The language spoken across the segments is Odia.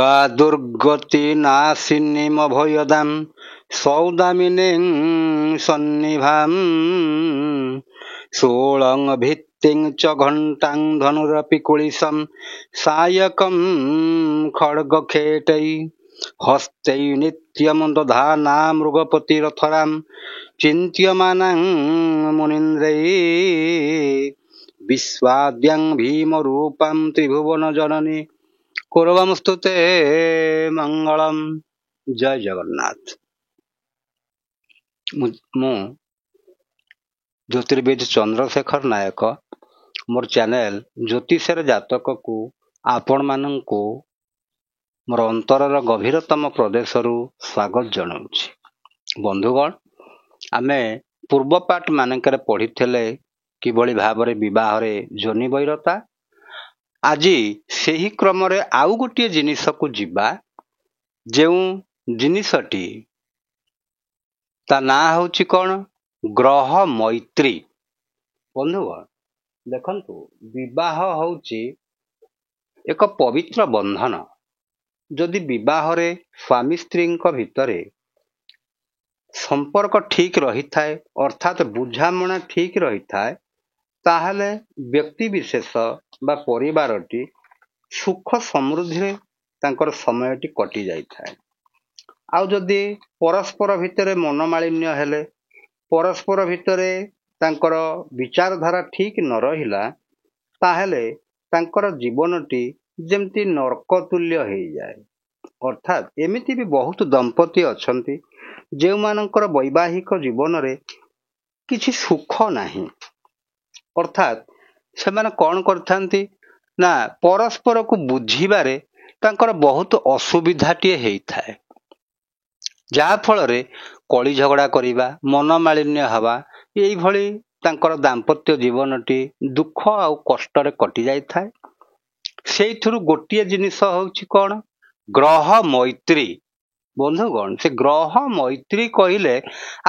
ଦୁର୍ଗା ଦୁର୍ଗତି ନାଶିନୀମଭୟଦାଂ ସୌଦାମିନୀଂ ସନ୍ନିଭାଂ ଷୋଳଂ ଭିତ୍ତିଂ ଚ ଘଣ୍ଟାଂ ଧନୁରପି କୁଳିଶଂ ସାୟକଂ ଖଡ୍ଗଖେଟୈ ହସ୍ତୈ ନିତ୍ୟଂ ଦଧାନା ମୃଗପତିରଥରାଂ ଚିନ୍ତ୍ୟମାନାଂ ମୁନୀନ୍ଦ୍ରୈ ବିଶ୍ୱାଦ୍ୟାଂ ଭୀମରୂପାଂ ତ୍ରିଭୁବନ ଜନନୀ କୁର୍ବମସ୍ତୁତେ ମଙ୍ଗଳମ୍। ଜୟ ଜଗନ୍ନାଥ। ମୁଁ ଜ୍ୟୋତିର୍ବିଦ ଚନ୍ଦ୍ରଶେଖର ନାୟକ ମୋର ଚ୍ୟାନେଲ ଜ୍ୟୋତିଷର ଜାତକକୁ ଆପଣମାନଙ୍କୁ ମୋର ଅନ୍ତରର ଗଭୀରତମ ପ୍ରଦେଶରୁ ସ୍ୱାଗତ ଜଣାଉଛି। ବନ୍ଧୁଗଣ, ଆମେ ପୂର୍ବ ପାଠ ମାନଙ୍କରେ ପଢ଼ିଥିଲେ କିଭଳି ଭାବରେ ବିବାହରେ ଯୋନି ବୈରତା। ଆଜି ସେହି କ୍ରମରେ ଆଉ ଗୋଟିଏ ଜିନିଷକୁ ଯିବା, ଯେଉଁ ଜିନିଷଟି ତା ନାଁ ହେଉଛି କ'ଣ? ଗ୍ରହ ମୈତ୍ରୀ। ବନ୍ଧୁଗଣ ଦେଖନ୍ତୁ, ବିବାହ ହେଉଛି ଏକ ପବିତ୍ର ବନ୍ଧନ। ଯଦି ବିବାହରେ ସ୍ୱାମୀ ସ୍ତ୍ରୀଙ୍କ ଭିତରେ ସମ୍ପର୍କ ଠିକ ରହିଥାଏ, ଅର୍ଥାତ୍ ବୁଝାମଣା ଠିକ ରହିଥାଏ, ତାହେଲେ ବ୍ୟକ୍ତି ବିଶେଷ ବା ପରିବାରଟି ସୁଖ ସମୃଦ୍ଧିରେ ତାଙ୍କର ସମୟଟି କଟି ଯାଇଥାଏ। ଆଉ ଯଦି ପରସ୍ପର ଭିତରେ ମନମାଳିନ୍ୟ ହେଲେ, ପରସ୍ପର ଭିତରେ ତାଙ୍କର ବିଚାରଧାରା ଠିକ ନ ରହିଲା, ତାହେଲେ ତାଙ୍କର ଜୀବନଟି ଯେମିତି ନର୍କ ତୁଲ୍ୟ ହେଇଯାଏ। ଅର୍ଥାତ୍ ଏମିତି ବି ବହୁତ ଦମ୍ପତି ଅଛନ୍ତି ଯେଉଁମାନଙ୍କର ବୈବାହିକ ଜୀବନରେ କିଛି ସୁଖ ନାହିଁ। ଅର୍ଥାତ୍ ସେମାନେ କ'ଣ କରିଥାନ୍ତି ନା, ପରସ୍ପରକୁ ବୁଝିବାରେ ତାଙ୍କର ବହୁତ ଅସୁବିଧାଟିଏ ହେଇଥାଏ, ଯାହାଫଳରେ କଳି ଝଗଡ଼ା କରିବା, ମନମାଳିନ୍ୟ ହେବା, ଏଇଭଳି ତାଙ୍କର ଦାମ୍ପତ୍ୟ ଜୀବନଟି ଦୁଃଖ ଆଉ କଷ୍ଟରେ କଟି ଯାଇଥାଏ। ସେଇଥିରୁ ଗୋଟିଏ ଜିନିଷ ହେଉଛି କ'ଣ? ଗ୍ରହ ମୈତ୍ରୀ। ବନ୍ଧୁଗଣ, ସେ ଗ୍ରହ ମୈତ୍ରୀ କହିଲେ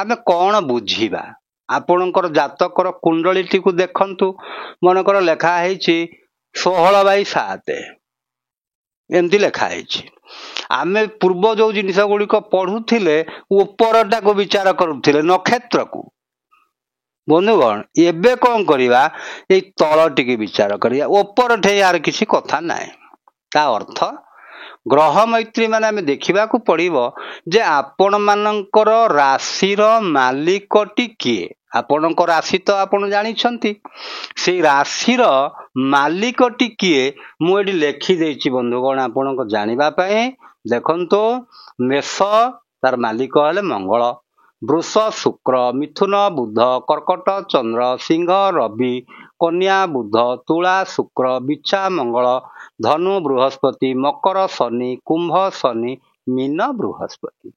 ଆମେ କ'ଣ ବୁଝିବା? ଆପଣଙ୍କର ଜାତକର କୁଣ୍ଡଳୀଟିକୁ ଦେଖନ୍ତୁ। ମନେକର ଲେଖା ହେଇଛି 16/7, ଏମିତି ଲେଖା ହେଇଛି। ଆମେ ପୂର୍ବ ଯେଉଁ ଜିନିଷ ଗୁଡ଼ିକ ପଢ଼ୁଥିଲେ ଉପରଟାକୁ ବିଚାର କରୁଥିଲେ, ନକ୍ଷତ୍ରକୁ। ବନ୍ଧୁଗଣ, ଏବେ କ'ଣ କରିବା? ଏଇ ତଳଟିକି ବିଚାର କରିବା। ଉପରଠେ ୟାର କିଛି କଥା ନାହିଁ। ତା ଅର୍ଥ ଗ୍ରହ ମୈତ୍ରୀ ମାନେ ଆମେ ଦେଖିବାକୁ ପଡ଼ିବ ଯେ ଆପଣମାନଙ୍କର ରାଶିର ମାଲିକଟି କିଏ? ଆପଣଙ୍କ ରାଶି ତ ଆପଣ ଜାଣିଛନ୍ତି, ସେଇ ରାଶିର ମାଲିକଟି କିଏ ମୁଁ ଏଠି ଲେଖିଦେଇଛି ବନ୍ଧୁଗଣ ଆପଣଙ୍କ ଜାଣିବା ପାଇଁ। ଦେଖନ୍ତୁ, ମେଷ ତାର ମାଲିକ ହେଲେ ମଙ୍ଗଳ, ବୃଷ ଶୁକ୍ର, ମିଥୁନ ବୁଧ, କର୍କଟ ଚନ୍ଦ୍ର, ସିଂହ ରବି, କନ୍ୟା ବୁଧ, ତୁଳା ଶୁକ୍ର, ବିଛା ମଙ୍ଗଳ, ଧନୁ ବୃହସ୍ପତି, ମକର ଶନି, କୁମ୍ଭ ଶନି, ମୀନ ବୃହସ୍ପତି।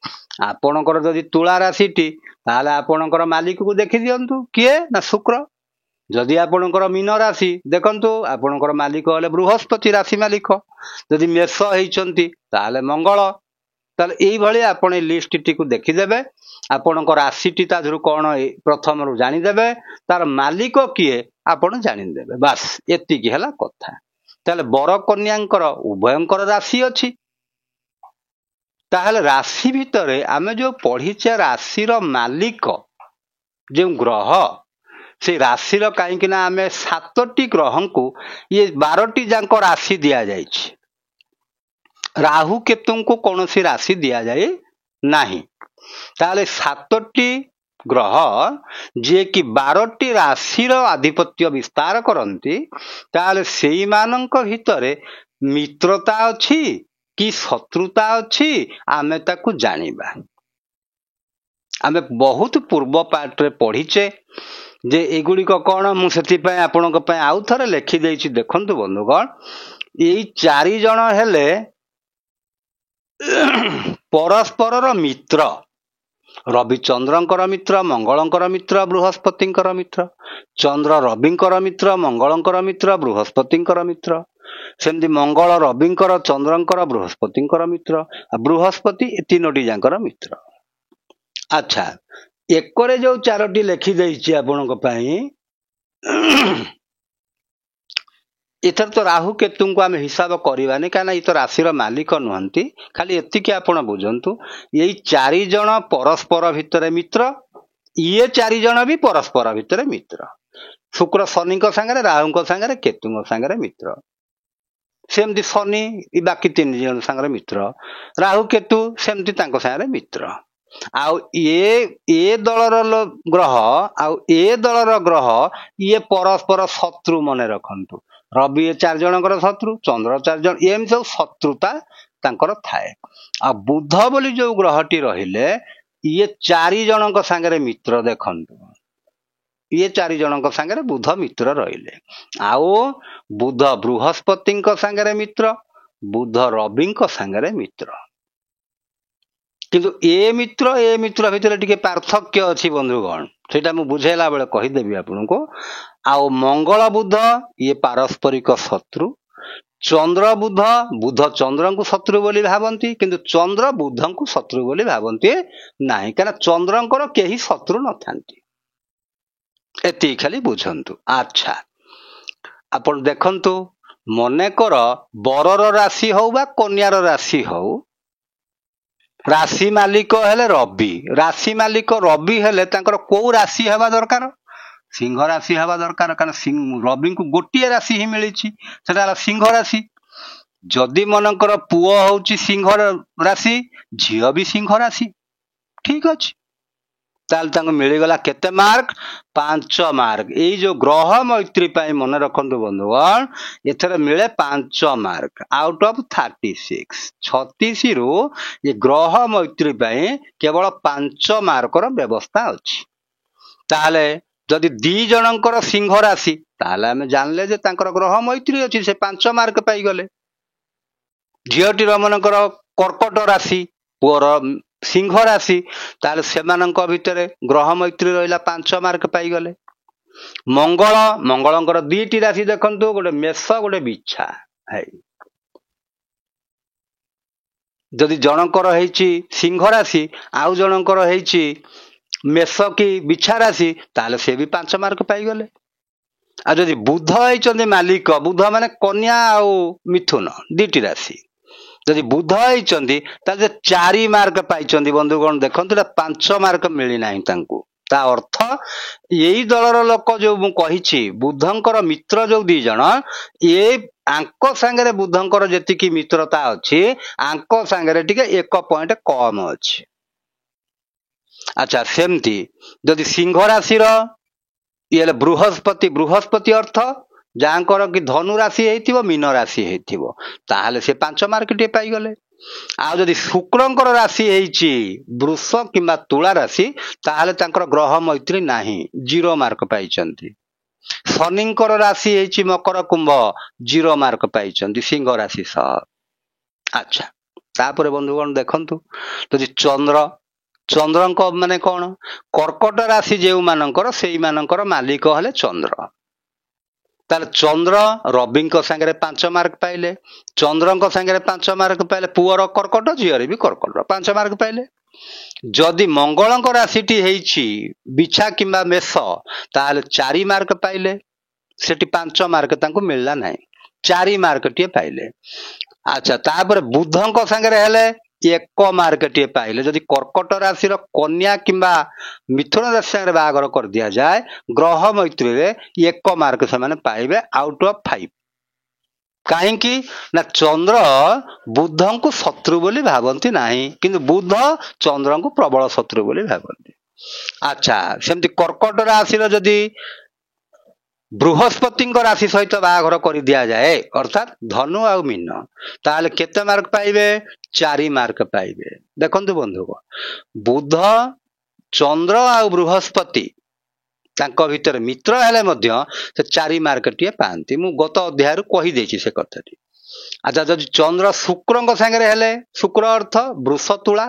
ଆପଣଙ୍କର ଯଦି ତୁଳା ରାଶିଟି, ତାହେଲେ ଆପଣଙ୍କର ମାଲିକକୁ ଦେଖିଦିଅନ୍ତୁ, କିଏ? ନା ଶୁକ୍ର। ଯଦି ଆପଣଙ୍କର ମୀନ ରାଶି, ଦେଖନ୍ତୁ ଆପଣଙ୍କର ମାଲିକ ହେଲେ ବୃହସ୍ପତି, ରାଶି ମାଲିକ। ଯଦି ମେଷ ହେଇଛନ୍ତି ତାହେଲେ ମଙ୍ଗଳ। ତାହେଲେ ଏଇଭଳି ଆପଣ ଏ ଲିଷ୍ଟଟିକୁ ଦେଖିଦେବେ। ଆପଣଙ୍କ ରାଶିଟି ତା ଦେହରୁ କ'ଣ ପ୍ରଥମରୁ ଜାଣିଦେବେ, ତାର ମାଲିକ କିଏ ଆପଣ ଜାଣିଦେବେ। ବାସ୍, ଏତିକି ହେଲା କଥା। ତାହେଲେ ବର କନ୍ୟାଙ୍କର ଉଭୟଙ୍କର ରାଶି ଅଛି। ତାହେଲେ ରାଶି ଭିତରେ ଆମେ ଯେଉଁ ପଢ଼ିଛେ ରାଶିର ମାଲିକ ଯେଉଁ ଗ୍ରହ, ସେ ରାଶିର କାହିଁକି ନା ଆମେ 7ଟି ଗ୍ରହଙ୍କୁ ଇଏ 12ଟି ଯାକ ରାଶି ଦିଆଯାଇଛି। ରାହୁ କେତୁଙ୍କୁ କୌଣସି ରାଶି ଦିଆଯାଏ ନାହିଁ। ତାହେଲେ 7ଟି ଗ୍ରହ ଯିଏକି 12ଟି ରାଶିର ଆଧିପତ୍ୟ ବିସ୍ତାର କରନ୍ତି, ତାହେଲେ ସେଇମାନଙ୍କ ଭିତରେ ମିତ୍ରତା ଅଛି କି ଶତ୍ରୁତା ଅଛି, ଆମେ ତାକୁ ଜାଣିବା। ଆମେ ବହୁତ ପୂର୍ବ ପାଠରେ ପଢ଼ିଛେ ଯେ ଏଗୁଡ଼ିକ କ'ଣ, ମୁଁ ସେଥିପାଇଁ ଆପଣଙ୍କ ପାଇଁ ଆଉ ଥରେ ଲେଖିଦେଇଛି। ଦେଖନ୍ତୁ ବନ୍ଧୁଗଣ, ଏଇ 4 ଜଣ ହେଲେ ପରସ୍ପରର ମିତ୍ର। ରବି ଚନ୍ଦ୍ରଙ୍କର ମିତ୍ର, ମଙ୍ଗଳଙ୍କର ମିତ୍ର, ବୃହସ୍ପତିଙ୍କର ମିତ୍ର। ଚନ୍ଦ୍ର ରବିଙ୍କର ମିତ୍ର, ମଙ୍ଗଳଙ୍କର ମିତ୍ର, ବୃହସ୍ପତିଙ୍କର ମିତ୍ର। ସେମିତି ମଙ୍ଗଳ ରବିଙ୍କର, ଚନ୍ଦ୍ରଙ୍କର, ବୃହସ୍ପତିଙ୍କର ମିତ୍ର। ବୃହସ୍ପତି 3ଟି ଯାଙ୍କର ମିତ୍ର। ଆଚ୍ଛା, ଏକରେ ଯେଉଁ 4ଟି ଲେଖିଦେଇଛି ଆପଣଙ୍କ ପାଇଁ, ଏଥର ତ ରାହୁ କେତୁଙ୍କୁ ଆମେ ହିସାବ କରିବାନି, କାହିଁକିନା ଏ ତ ରାଶିର ମାଲିକ ନୁହନ୍ତି। ଖାଲି ଏତିକି ଆପଣ ବୁଝନ୍ତୁ, ଏଇ 4 ଜଣ ପରସ୍ପର ଭିତରେ ମିତ୍ର, ଇଏ 4 ଜଣ ବି ପରସ୍ପର ଭିତରେ ମିତ୍ର। ଶୁକ୍ର ଶନିଙ୍କ ସାଙ୍ଗରେ, ରାହୁଙ୍କ ସାଙ୍ଗରେ, କେତୁଙ୍କ ସାଙ୍ଗରେ ମିତ୍ର। ସେମିତି ଶନି ବାକି 3 ଜଣ ସାଙ୍ଗରେ ମିତ୍ର, ରାହୁ କେତୁ ସେମିତି ତାଙ୍କ ସାଙ୍ଗରେ ମିତ୍ର। ଆଉ ଏ ଦଳର ଗ୍ରହ ଆଉ ଏ ଦଳର ଗ୍ରହ ଇଏ ପରସ୍ପର ଶତ୍ରୁ। ମନେ ରଖନ୍ତୁ, ରବି ଏ 4 ଜଣଙ୍କର ଶତ୍ରୁ, ଚନ୍ଦ୍ର 4 ଜଣ, ଏମିତି ସବୁ ଶତ୍ରୁତା ତାଙ୍କର ଥାଏ। ଆଉ ବୁଧ ବୋଲି ଯୋଉ ଗ୍ରହଟି ରହିଲେ, ଇଏ 4 ଜଣଙ୍କ ସାଙ୍ଗରେ ମିତ୍ର। ଦେଖନ୍ତୁ, ଇଏ 4 ଜଣଙ୍କ ସାଙ୍ଗରେ ବୁଧ ମିତ୍ର ରହିଲେ। ଆଉ ବୁଧ ବୃହସ୍ପତିଙ୍କ ସାଙ୍ଗରେ ମିତ୍ର, ବୁଧ ରବିଙ୍କ ସାଙ୍ଗରେ ମିତ୍ର। କିନ୍ତୁ ଏ ମିତ୍ର ଭିତରେ ଟିକେ ପାର୍ଥକ୍ୟ ଅଛି ବନ୍ଧୁଗଣ, ସେଇଟା ମୁଁ ବୁଝେଇଲା ବେଳେ କହିଦେବି ଆପଣଙ୍କୁ। ଆଉ ମଙ୍ଗଳ ବୁଧ ଇଏ ପାରସ୍ପରିକ ଶତ୍ରୁ। ଚନ୍ଦ୍ର ବୁଧ ଚନ୍ଦ୍ରଙ୍କୁ ଶତ୍ରୁ ବୋଲି ଭାବନ୍ତି, କିନ୍ତୁ ଚନ୍ଦ୍ର ବୁଧଙ୍କୁ ଶତ୍ରୁ ବୋଲି ଭାବନ୍ତି ନାହିଁ, କାରଣ ଚନ୍ଦ୍ରଙ୍କର କେହି ଶତ୍ରୁ ନଥାନ୍ତି। ଏତିକି ଖାଲି ବୁଝନ୍ତୁ। ଆଚ୍ଛା, ଆପଣ ଦେଖନ୍ତୁ, ମନେକର ବରର ରାଶି ହଉ ବା କନ୍ୟାର ରାଶି ହଉ, ରାଶି ମାଲିକ ହେଲେ ରବି। ରାଶି ମାଲିକ ରବି ହେଲେ ତାଙ୍କର କୋଉ ରାଶି ହେବା ଦରକାର? ସିଂହ ରାଶି ହେବା ଦରକାର, କାରଣ ରବିଙ୍କୁ ଗୋଟିଏ ରାଶି ହିଁ ମିଳିଛି, ସେଟା ହେଲା ସିଂହ ରାଶି। ଯଦି ମନେକର ପୁଅ ହଉଛି ସିଂହ ରାଶି, ଝିଅ ବି ସିଂହ ରାଶି, ଠିକ ଅଛି, ତାହେଲେ ତାଙ୍କୁ ମିଳିଗଲା କେତେ ମାର୍କ? 5 ମାର୍କ। ଏଇ ଯୋଉ ଗ୍ରହ ମୈତ୍ରୀ ପାଇଁ ମନେ ରଖନ୍ତୁ ବନ୍ଧୁଗଣ, ଏଥର ମିଳେ 5 ମାର୍କ ଆଉଟ୍ ଅଫ୍ 36। 36ରୁ ଏ ଗ୍ରହ ମୈତ୍ରୀ ପାଇଁ କେବଳ 5 ମାର୍କର ବ୍ୟବସ୍ଥା ଅଛି। ତାହେଲେ ଯଦି 2 ଜଣଙ୍କର ସିଂହ ରାଶି, ତାହେଲେ ଆମେ ଜାଣିଲେ ଯେ ତାଙ୍କର ଗ୍ରହ ମୈତ୍ରୀ ଅଛି, ସେ 5 ମାର୍କ ପାଇଗଲେ। ଝିଅଟିର ମନେକର କର୍କଟ ରାଶି, ପୁଅର ସିଂହ ରାଶି, ତାହେଲେ ସେମାନଙ୍କ ଭିତରେ ଗ୍ରହ ମୈତ୍ରୀ ରହିଲା, 5 ମାର୍କ ପାଇଗଲେ। ମଙ୍ଗଳଙ୍କର 2ଟି ରାଶି ଦେଖନ୍ତୁ, ଗୋଟେ ମେଷ, ଗୋଟେ ବିଛା। ଯଦି ଜଣଙ୍କର ହେଇଛି ସିଂହ ରାଶି, ଆଉ ଜଣଙ୍କର ହେଇଛି ମେଷ କି ବିଛା ରାଶି, ତାହେଲେ ସେ ବି 5 ମାର୍କ ପାଇଗଲେ। ଆଉ ଯଦି ବୁଧ ହେଇଛନ୍ତି ମାଲିକ, ବୁଧ ମାନେ କନ୍ୟା ଆଉ ମିଥୁନ 2ଟି ରାଶି, ଯଦି ବୁଧ ହେଇଛନ୍ତି ତାହେଲେ 4 ମାର୍କ ପାଇଛନ୍ତି। ବନ୍ଧୁଗଣ ଦେଖନ୍ତୁ, ଏଟା 5 ମାର୍କ ମିଳିନାହିଁ ତାଙ୍କୁ। ତା ଅର୍ଥ ଏଇ ଦଳର ଲୋକ ଯୋଉ ମୁଁ କହିଛି, ବୁଧଙ୍କର ମିତ୍ର ଯୋଉ 2 ଜଣ, ଆଙ୍କ ସାଙ୍ଗରେ ବୁଧଙ୍କର ଯେତିକି ମିତ୍ରତା ଅଛି, ଆଙ୍କ ସାଙ୍ଗରେ ଟିକେ 1 ପଏଣ୍ଟ କମ ଅଛି। ଆଚ୍ଛା, ସେମିତି ଯଦି ସିଂହ ରାଶିର ଇଏ ହେଲେ ବୃହସ୍ପତି ଅର୍ଥ ଯାହାଙ୍କର କି ଧନୁ ରାଶି ହେଇଥିବ, ମୀନ ରାଶି ହେଇଥିବ, ତାହେଲେ ସେ 5 ମାର୍କ ଟିକେ ପାଇଗଲେ। ଆଉ ଯଦି ଶୁକ୍ରଙ୍କର ରାଶି ହେଇଛି ବୃଷ କିମ୍ବା ତୁଳା ରାଶି, ତାହେଲେ ତାଙ୍କର ଗ୍ରହ ମୈତ୍ରୀ ନାହିଁ, 0 ମାର୍କ ପାଇଛନ୍ତି। ଶନିଙ୍କର ରାଶି ହେଇଛି ମକର କୁମ୍ଭ, 0 ମାର୍କ ପାଇଛନ୍ତି ସିଂହ ରାଶି ସହ। ଆଚ୍ଛା, ତାପରେ ବନ୍ଧୁଗଣ ଦେଖନ୍ତୁ, ଯଦି ଚନ୍ଦ୍ରଙ୍କ ମାନେ କଣ? କର୍କଟ ରାଶି ଯେଉଁମାନଙ୍କର, ସେଇମାନଙ୍କର ମାଲିକ ହେଲେ ଚନ୍ଦ୍ର। ତାହେଲେ ଚନ୍ଦ୍ର ରବିଙ୍କ ସାଙ୍ଗରେ 5 ମାର୍କ ପାଇଲେ, ଚନ୍ଦ୍ରଙ୍କ ସାଙ୍ଗରେ 5 ମାର୍କ ପାଇଲେ, ପୁଅର କର୍କଟ, ଝିଅରେ ବି କର୍କଟ, 5 ମାର୍କ ପାଇଲେ। ଯଦି ମଙ୍ଗଳଙ୍କ ରାଶିଟି ହେଇଛି ବିଛା କିମ୍ବା ମେଷ, ତାହେଲେ 4 ମାର୍କ ପାଇଲେ, ସେଠି 5 ମାର୍କ ତାଙ୍କୁ ମିଳିଲା ନାହିଁ, 4 ମାର୍କ ଟିଏ ପାଇଲେ। ଆଚ୍ଛା, ତାପରେ ବୁଧଙ୍କ ସାଙ୍ଗରେ ହେଲେ 1 ମାର୍କ ଟିଏ ପାଇଲେ। ଯଦି କର୍କଟ ରାଶିର କନ୍ୟା କିମ୍ବା ମିଥୁନ ରାଶି ସାଙ୍ଗରେ ବାହାଘର କରିଦିଆଯାଏ, ଗ୍ରହ ମୈତ୍ରୀରେ 1 ମାର୍କ ସେମାନେ ପାଇବେ ଆଉଟ୍ ଅଫ୍ 5। କାହିଁକି ନା ଚନ୍ଦ୍ର ବୁଧଙ୍କୁ ଶତ୍ରୁ ବୋଲି ଭାବନ୍ତି ନାହିଁ, କିନ୍ତୁ ବୁଧ ଚନ୍ଦ୍ରଙ୍କୁ ପ୍ରବଳ ଶତ୍ରୁ ବୋଲି ଭାବନ୍ତି। ଆଚ୍ଛା, ସେମିତି କର୍କଟ ରାଶିର ଯଦି ବୃହସ୍ପତିଙ୍କ ରାଶି ସହିତ ବାହାଘର କରିଦିଆଯାଏ, ଅର୍ଥାତ୍ ଧନୁ ଆଉ ମୀନ, ତାହେଲେ କେତେ ମାର୍କ ପାଇବେ? 4 ମାର୍କ ପାଇବେ। ଦେଖନ୍ତୁ ବନ୍ଧୁଗଣ, ବୁଧ, ଚନ୍ଦ୍ର ଆଉ ବୃହସ୍ପତି ତାଙ୍କ ଭିତରେ ମିତ୍ର ହେଲେ ମଧ୍ୟ ସେ 4 ମାର୍କ ଟିଏ ପାଆନ୍ତି। ମୁଁ ଗତ ଅଧ୍ୟାୟରୁ କହିଦେଇଛି ସେ କଥାଟି। ଆଚ୍ଛା, ଯଦି ଚନ୍ଦ୍ର ଶୁକ୍ରଙ୍କ ସାଙ୍ଗରେ ହେଲେ, ଶୁକ୍ର ଅର୍ଥ ବୃଷ ତୁଳା,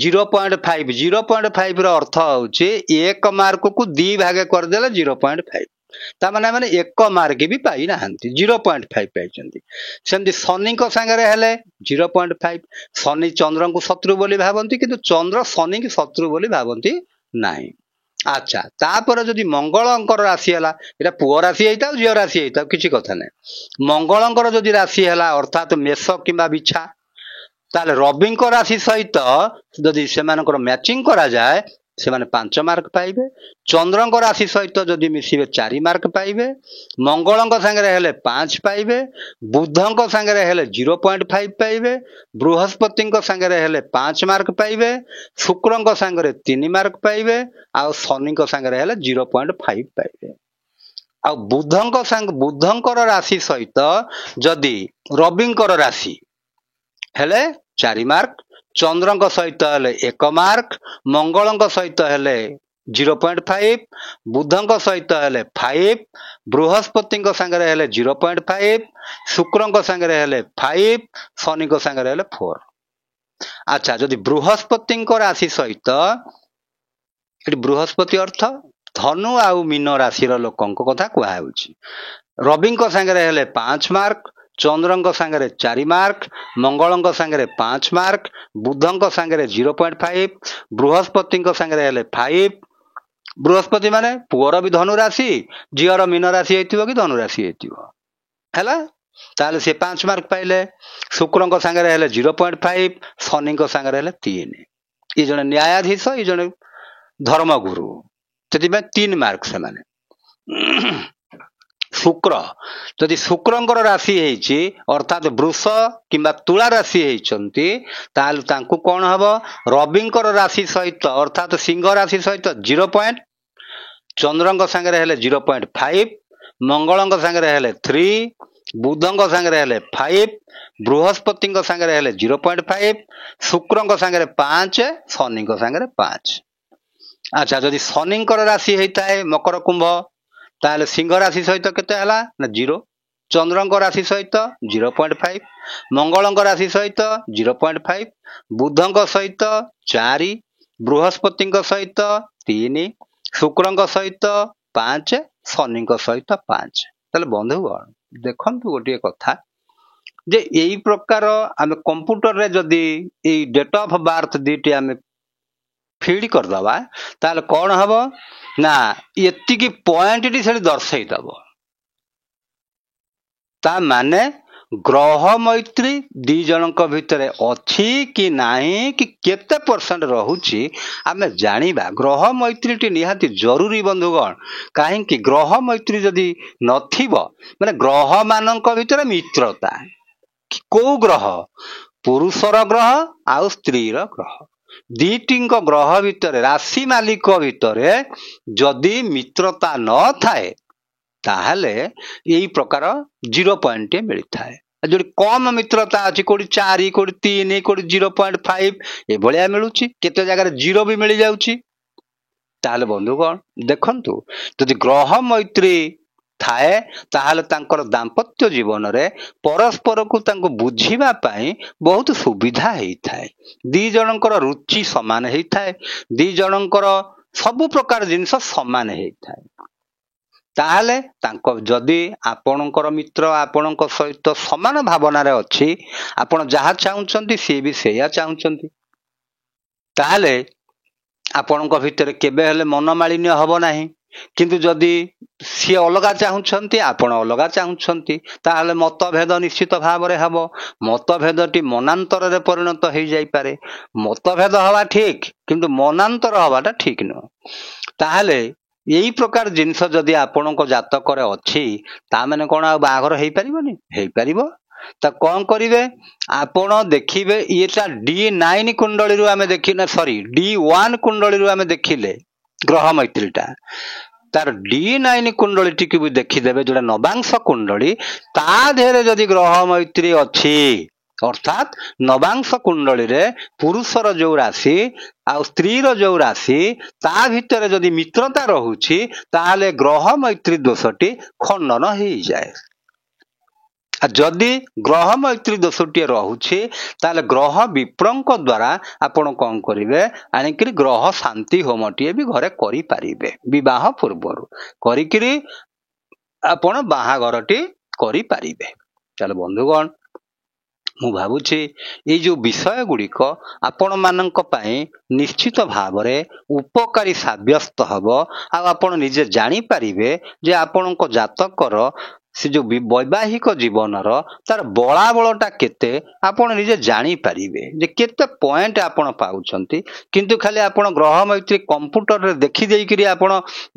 0.5। 0.5 ର ଅର୍ଥ ହଉଛି 1 ମାର୍କକୁ 2 ଭାଗ କରିଦେଲେ 0.5, ତାମାନେ 1 ମାର୍କ ବି ପାଇନାହାନ୍ତି, 0.5 ପାଇଛନ୍ତି। ସେମିତି ଶନିଙ୍କ ସାଙ୍ଗରେ ହେଲେ 0.5। ଶନି ଚନ୍ଦ୍ରଙ୍କୁ ଶତ୍ରୁ ବୋଲି ଭାବନ୍ତି, କିନ୍ତୁ ଚନ୍ଦ୍ର ଶନିଙ୍କୁ ଶତ୍ରୁ ବୋଲି ଭାବନ୍ତି ନାହିଁ। ଆଚ୍ଛା, ତାପରେ ଯଦି ମଙ୍ଗଳଙ୍କର ରାଶି ହେଲା, ଏଟା ପୁଅ ରାଶି ହେଇଥାଉ ଝିଅ ରାଶି ହେଇଥାଉ କିଛି କଥା ନାହିଁ। ମଙ୍ଗଳଙ୍କର ଯଦି ରାଶି ହେଲା ଅର୍ଥାତ ମେଷ କିମ୍ବା ବିଛା, ତାହେଲେ ରବିଙ୍କ ରାଶି ସହିତ ଯଦି ସେମାନଙ୍କର ମ୍ୟାଚିଂ କରାଯାଏ ସେମାନେ 5 ମାର୍କ ପାଇବେ। ଚନ୍ଦ୍ରଙ୍କ ରାଶି ସହିତ ଯଦି ମିଶିବେ 4 ମାର୍କ ପାଇବେ। ମଙ୍ଗଳଙ୍କ ସାଙ୍ଗରେ ହେଲେ 5 ପାଇବେ। ବୁଧଙ୍କ ସାଙ୍ଗରେ ହେଲେ 0.5 ପାଇବେ। ବୃହସ୍ପତିଙ୍କ ସାଙ୍ଗରେ ହେଲେ 5 ମାର୍କ ପାଇବେ। ଶୁକ୍ରଙ୍କ ସାଙ୍ଗରେ 3 ମାର୍କ ପାଇବେ। ଆଉ ଶନିଙ୍କ ସାଙ୍ଗରେ ହେଲେ 0.5 ପାଇବେ। ଆଉ ବୁଧଙ୍କର ରାଶି ସହିତ ଯଦି ରବିଙ୍କର ରାଶି ହେଲେ 4 ମାର୍କ, ଚନ୍ଦ୍ରଙ୍କ ସହିତ ହେଲେ 1 ମାର୍କ, ମଙ୍ଗଳଙ୍କ ସହିତ ହେଲେ 0.5, ବୁଧଙ୍କ ସହିତ ହେଲେ 5, ବୃହସ୍ପତିଙ୍କ ସାଙ୍ଗରେ ହେଲେ 0.5, ଶୁକ୍ରଙ୍କ ସାଙ୍ଗରେ ହେଲେ 5, ଶନିଙ୍କ ସାଙ୍ଗରେ ହେଲେ 4। ଆଚ୍ଛା, ଯଦି ବୃହସ୍ପତିଙ୍କ ରାଶି ସହିତ, ଏଠି ବୃହସ୍ପତି ଅର୍ଥ ଧନୁ ଆଉ ମୀନ ରାଶିର ଲୋକଙ୍କ କଥା କୁହାଯାଉଛି। ରବିଙ୍କ ସାଙ୍ଗରେ ହେଲେ 5 ମାର୍କ, ଚନ୍ଦ୍ରଙ୍କ ସାଙ୍ଗରେ 4 ମାର୍କ, ମଙ୍ଗଳଙ୍କ ସାଙ୍ଗରେ 5 ମାର୍କ, ବୁଧଙ୍କ ସାଙ୍ଗରେ 0.5, ବୃହସ୍ପତିଙ୍କ ସାଙ୍ଗରେ ହେଲେ 5। ବୃହସ୍ପତି ମାନେ ପୁଅର ବି ଧନୁ ରାଶି, ଝିଅର ମୀନ ରାଶି ହେଇଥିବ କି ଧନୁ ରାଶି ହେଇଥିବ, ହେଲା, ତାହେଲେ ସେ 5 ମାର୍କ ପାଇଲେ। ଶୁକ୍ରଙ୍କ ସାଙ୍ଗରେ ହେଲେ 0.5, ଶନିଙ୍କ ସାଙ୍ଗରେ ହେଲେ 3। ଇଏ ଜଣେ ନ୍ୟାୟାଧୀଶ, ଇଏ ଜଣେ ଧର୍ମଗୁରୁ, ସେଥିପାଇଁ 3 ମାର୍କ ସେମାନେ। ଶୁକ୍ର, ଯଦି ଶୁକ୍ରଙ୍କର ରାଶି ହେଇଛି ଅର୍ଥାତ ବୃଷ କିମ୍ବା ତୁଳା ରାଶି ହେଇଛନ୍ତି, ତାହେଲେ ତାଙ୍କୁ କଣ ହବ, ରବିଙ୍କର ରାଶି ସହିତ ଅର୍ଥାତ ସିଂହ ରାଶି ସହିତ 0, ଚନ୍ଦ୍ରଙ୍କ ସାଙ୍ଗରେ ହେଲେ 0.5, ମଙ୍ଗଳଙ୍କ ସାଙ୍ଗରେ ହେଲେ 3, ବୁଧଙ୍କ ସାଙ୍ଗରେ ହେଲେ 5, ବୃହସ୍ପତିଙ୍କ ସାଙ୍ଗରେ ହେଲେ 0.5, ଶୁକ୍ରଙ୍କ ସାଙ୍ଗରେ 5, ଶନିଙ୍କ ସାଙ୍ଗରେ 5। ଆଚ୍ଛା, ଯଦି ଶନିଙ୍କର ରାଶି ହେଇଥାଏ ମକର କୁମ୍ଭ, ତାହେଲେ ସିଂହ ରାଶି ସହିତ କେତେ ହେଲା ନା 0, ଚନ୍ଦ୍ରଙ୍କ ରାଶି ସହିତ 0.5, ମଙ୍ଗଳଙ୍କ ରାଶି ସହିତ 0.5, ବୁଧଙ୍କ ସହିତ 4, ବୃହସ୍ପତିଙ୍କ ସହିତ 3, ଶୁକ୍ରଙ୍କ ସହିତ 5, ଶନିଙ୍କ ସହିତ 5। ତାହେଲେ ବନ୍ଧୁଗଣ ଦେଖନ୍ତୁ ଗୋଟିଏ କଥା, ଯେ ଏଇ ପ୍ରକାର ଆମେ କମ୍ପ୍ୟୁଟରରେ ଯଦି ଏଇ ଡେଟ୍ ଅଫ୍ ବାର୍ଥ ଦୁଇଟି ଆମେ ଫିଡ୍ କରିଦବା, ତାହେଲେ କଣ ହବ ନା ଏତିକି ପଏଣ୍ଟଟି ସେଠି ଦର୍ଶେଇଦବ। ତା ମାନେ ଗ୍ରହ ମୈତ୍ରୀ ଦି ଜଣଙ୍କ ଭିତରେ ଅଛି କି ନାହିଁ, କି କେତେ ପରସେଣ୍ଟ ରହୁଛି ଆମେ ଜାଣିବା। ଗ୍ରହ ମୈତ୍ରୀଟି ନିହାତି ଜରୁରୀ ବନ୍ଧୁଗଣ। କାହିଁକି, ଗ୍ରହ ମୈତ୍ରୀ ଯଦି ନଥିବ ମାନେ ଗ୍ରହ ମାନଙ୍କ ଭିତରେ ମିତ୍ରତା, କୋଉ ଗ୍ରହ, ପୁରୁଷର ଗ୍ରହ ଆଉ ସ୍ତ୍ରୀର ଗ୍ରହ, ଦିଟିଙ୍କ ଗ୍ରହ ଭିତରେ, ରାଶି ମାଲିକ ଭିତରେ ଯଦି ମିତ୍ରତା ନଥାଏ, ତାହେଲେ ଏଇ ପ୍ରକାର 0 ପଏଣ୍ଟ ମିଳିଥାଏ। ଯୋଉଠି କମ ମିତ୍ରତା ଅଛି, କୋଉଠି 4, କୋଉଠି 3, କୋଉଠି 0.5 ଏଭଳିଆ ମିଳୁଛି, କେତେ ଜାଗାରେ 0 ବି ମିଳିଯାଉଛି। ତାହେଲେ ବନ୍ଧୁଗଣ ଦେଖନ୍ତୁ, ଯଦି ଗ୍ରହ ମୈତ୍ରୀ ଥାଏ ତାହେଲେ ତାଙ୍କର ଦାମ୍ପତ୍ୟ ଜୀବନରେ ପରସ୍ପରକୁ ତାଙ୍କୁ ବୁଝିବା ପାଇଁ ବହୁତ ସୁବିଧା ହେଇଥାଏ। ଦି ଜଣଙ୍କର ରୁଚି ସମାନ ହେଇଥାଏ, ଦି ଜଣଙ୍କର ସବୁ ପ୍ରକାର ଜିନିଷ ସମାନ ହେଇଥାଏ। ତାହେଲେ ତାଙ୍କ ଯଦି ଆପଣଙ୍କର ମିତ୍ର ଆପଣଙ୍କ ସହିତ ସମାନ ଭାବନାରେ ଅଛି, ଆପଣ ଯାହା ଚାହୁଁଛନ୍ତି ସିଏ ବି ସେଇଆ ଚାହୁଁଛନ୍ତି, ତାହେଲେ ଆପଣଙ୍କ ଭିତରେ କେବେ ହେଲେ ମନମାଳିନ୍ୟ ହବ ନାହିଁ। କିନ୍ତୁ ଯଦି ସିଏ ଅଲଗା ଚାହୁଁଛନ୍ତି, ଆପଣ ଅଲଗା ଚାହୁଁଛନ୍ତି, ତାହେଲେ ମତଭେଦ ନିଶ୍ଚିତ ଭାବରେ ହେବ। ମତଭେଦଟି ମନାନ୍ତରରେ ପରିଣତ ହେଇଯାଇପାରେ। ମତଭେଦ ହବା ଠିକ, କିନ୍ତୁ ମନାନ୍ତର ହବାଟା ଠିକ ନୁହଁ। ତାହେଲେ ଏଇ ପ୍ରକାର ଜିନିଷ ଯଦି ଆପଣଙ୍କ ଜାତକରେ ଅଛି, ତା ମାନେ କଣ ଆଉ ବାହାଘର ହେଇପାରିବନି? ହେଇପାରିବ। ତା କଣ କରିବେ, ଆପଣ ଦେଖିବେ ଏଟା D9 କୁଣ୍ଡଳୀରୁ ଆମେ ଦେଖିଲେ, ସରି D1 କୁଣ୍ଡଳୀରୁ ଆମେ ଦେଖିଲେ ଗ୍ରହ ମୈତ୍ରୀଟା, ତାର D9 କୁଣ୍ଡଳୀଟିକୁ ବି ଦେଖିଦେବେ, ଯୋଉଟା ନବାଂଶ କୁଣ୍ଡଳୀ, ତା ଦେହରେ ଯଦି ଗ୍ରହ ମୈତ୍ରୀ ଅଛି, ଅର୍ଥାତ୍ ନବାଂଶ କୁଣ୍ଡଳୀରେ ପୁରୁଷର ଯୋଉ ରାଶି ଆଉ ସ୍ତ୍ରୀର ଯୋଉ ରାଶି ତା ଭିତରେ ଯଦି ମିତ୍ରତା ରହୁଛି, ତାହେଲେ ଗ୍ରହ ମୈତ୍ରୀ ଦୋଷଟି ଖଣ୍ଡନ ହେଇଯାଏ। ଆଉ ଯଦି ଗ୍ରହ ମୈତ୍ରୀ ଦୋଷଟିଏ ରହୁଛି, ତାହେଲେ ଗ୍ରହ ବିପ୍ରଙ୍କ ଦ୍ଵାରା ଆପଣ କଣ କରିବେ, ଆଣିକିରି ଗ୍ରହ ଶାନ୍ତି ହୋମଟିଏ ବି ଘରେ କରିପାରିବେ। ବିବାହ ପୂର୍ବରୁ କରିକିରି ଆପଣ ବାହାଘରଟି କରିପାରିବେ। ତାହେଲେ ବନ୍ଧୁଗଣ ମୁଁ ଭାବୁଛି ଏଇ ଯୋଉ ବିଷୟ ଗୁଡ଼ିକ ଆପଣମାନଙ୍କ ପାଇଁ ନିଶ୍ଚିତ ଭାବରେ ଉପକାରୀ ସାବ୍ୟସ୍ତ ହେବ ଆଉ ଆପଣ ନିଜେ ଜାଣିପାରିବେ ଯେ ଆପଣଙ୍କ ଜାତକର ସେ ଯୋଉ ବୈବାହିକ ଜୀବନର ତାର ବଳାବଳଟା କେତେ ଆପଣ ନିଜେ ଜାଣିପାରିବେ ଯେ କେତେ ପଏଣ୍ଟ ଆପଣ ପାଉଛନ୍ତି। କିନ୍ତୁ ଖାଲି ଆପଣ ଗ୍ରହ ମୈତ୍ରୀ କମ୍ପ୍ୟୁଟରରେ ଦେଖିଦେଇକିରି ଆପଣ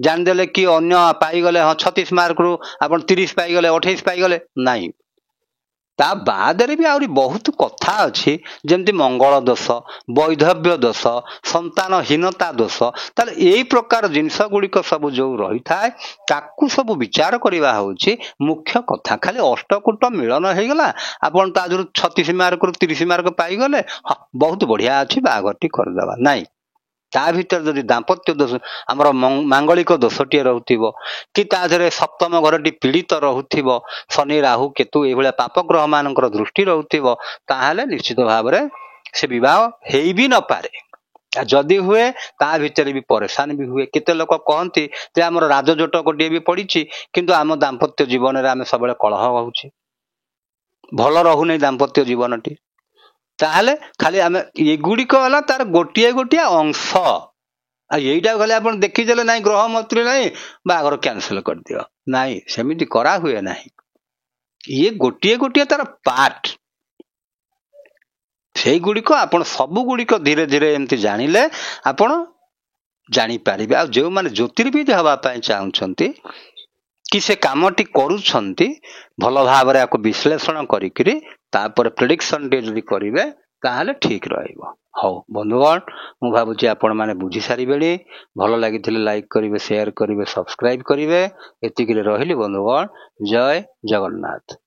ଜାଣିଦେଲେ କି ଅନ୍ୟ ପାଇଗଲେ ହଁ 36 ମାର୍କରୁ ଆପଣ 30 ପାଇଗଲେ 28 ପାଇଗଲେ ନାହିଁ। ତା ବାଦରେ ବି ଆହୁରି ବହୁତ କଥା ଅଛି, ଯେମିତି ମଙ୍ଗଳ ଦୋଷ, ବୈଧବ୍ୟ ଦୋଷ, ସନ୍ତାନହୀନତା ଦୋଷ। ତାହେଲେ ଏଇ ପ୍ରକାର ଜିନିଷ ଗୁଡ଼ିକ ସବୁ ଯୋଉ ରହିଥାଏ ତାକୁ ସବୁ ବିଚାର କରିବା ହେଉଛି ମୁଖ୍ୟ କଥା। ଖାଲି ଅଷ୍ଟକୂଟ ମିଳନ ହେଇଗଲା, ଆପଣ ତା ଦେହରୁ 36 ମାର୍କରୁ 30 ମାର୍କ ପାଇଗଲେ, ହଁ ବହୁତ ବଢିଆ ଅଛି ବାହାଘରଟି କରିଦେବା, ନାଇଁ। ତା ଭିତରେ ଯଦି ଦାମ୍ପତ୍ୟ ଦୋଷ ଆମର ମାଙ୍ଗଳିକ ଦୋଷଟିଏ ରହୁଥିବ କି ତା ଦେହରେ ସପ୍ତମ ଘରଟି ପୀଡ଼ିତ ରହୁଥିବ, ଶନି ରାହୁ କେତୁ ଏଇଭଳିଆ ପାପ ଗ୍ରହ ମାନଙ୍କର ଦୃଷ୍ଟି ରହୁଥିବ, ତାହେଲେ ନିଶ୍ଚିତ ଭାବରେ ସେ ବିବାହ ହେଇ ବି ନପାରେ। ଯଦି ହୁଏ ତା ଭିତରେ ବି ପରେଶାନ ବି ହୁଏ। କେତେ ଲୋକ କହନ୍ତି ଯେ ଆମର ରାଜଜୋଟ ଗୋଟିଏ ବି ପଡିଛି କିନ୍ତୁ ଆମ ଦାମ୍ପତ୍ୟ ଜୀବନରେ ଆମେ ସବୁବେଳେ କଳହ ହଉଛି, ଭଲ ରହୁନି ଦାମ୍ପତ୍ୟ ଜୀବନଟି। ତାହେଲେ ଖାଲି ଆମେ ଏଗୁଡିକ ହେଲା ତାର ଗୋଟିଏ ଗୋଟିଏ ଅଂଶ। ଆଉ ଏଇଟା ଖାଲି ଆପଣ ଦେଖିଦେଲେ ନାଇଁ ଗ୍ରହ ମୈତ୍ରୀ ନାହିଁ ବାହାଘର କ୍ୟାନସେଲ କରିଦିଅ, ନାଇଁ ସେମିତି କରା ହୁଏ ନାହିଁ। ଇଏ ଗୋଟିଏ ଗୋଟିଏ ତାର ପାର୍ଟ। ସେଇଗୁଡ଼ିକ ଆପଣ ସବୁଗୁଡ଼ିକ ଧୀରେ ଧୀରେ ଏମିତି ଜାଣିଲେ ଆପଣ ଜାଣିପାରିବେ। ଆଉ ଯେଉଁମାନେ ଜ୍ୟୋତିର୍ବିଦ ହେବା ପାଇଁ ଚାହୁଁଛନ୍ତି କି ସେ କାମଟି କରୁଛନ୍ତି, ଭଲ ଭାବରେ ଆକୁ ବିଶ୍ଳେଷଣ କରିକିରି ତାପରେ ପ୍ରେଡିକ୍ସନ ଯଦି କରିବେ ତାହେଲେ ଠିକ ରହିବ। ହଉ ବନ୍ଧୁଗଣ, ମୁଁ ଭାବୁଛି ଆପଣମାନେ ବୁଝି ସାରିବେଣି। ଭଲ ଲାଗିଥିଲେ ଲାଇକ୍ କରିବେ, ସେୟାର କରିବେ, ସବସ୍କ୍ରାଇବ କରିବେ। ଏତିକିରେ ରହିଲି ବନ୍ଧୁଗଣ। ଜୟ ଜଗନ୍ନାଥ।